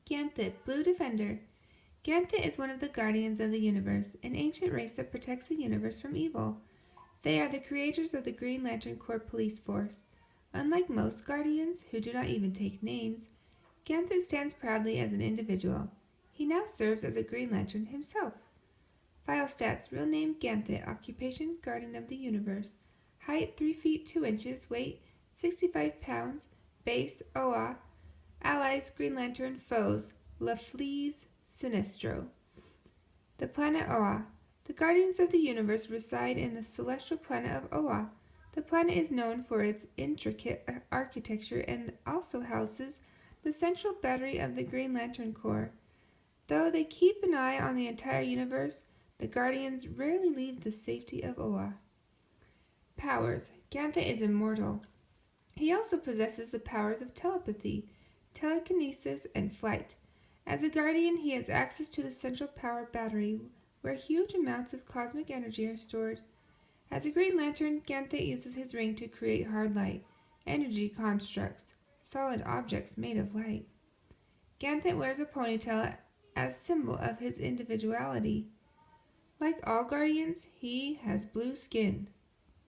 Ganthet, Blue Defender. Ganthet is one of the Guardians of the Universe, an ancient race that protects the universe from evil. They are the creators of the Green Lantern Corps police force. Unlike most Guardians, who do not even take names, Ganthet stands proudly as an individual. He now serves as a Green Lantern himself. File stats: real name Ganthet, occupation Guardian of the Universe, height 3 feet 2 inches, weight 65 pounds, base Oa, allies Green Lantern, foes La Fleas Sinestro. The planet Oa. The Guardians of the Universe reside in the celestial planet of Oa. The planet is known for its intricate architecture and also houses the central battery of the Green Lantern Corps. Though they keep an eye on the entire universe, the Guardians rarely leave the safety of Oa. Powers. Ganthet is immortal. He also possesses the powers of telepathy, telekinesis, and flight. As a Guardian, he has access to the central power battery, where huge amounts of cosmic energy are stored. As a Green Lantern, Ganthet uses his ring to create hard light, energy constructs, solid objects made of light. Ganthet wears a ponytail as symbol of his individuality. Like all Guardians, he has blue skin.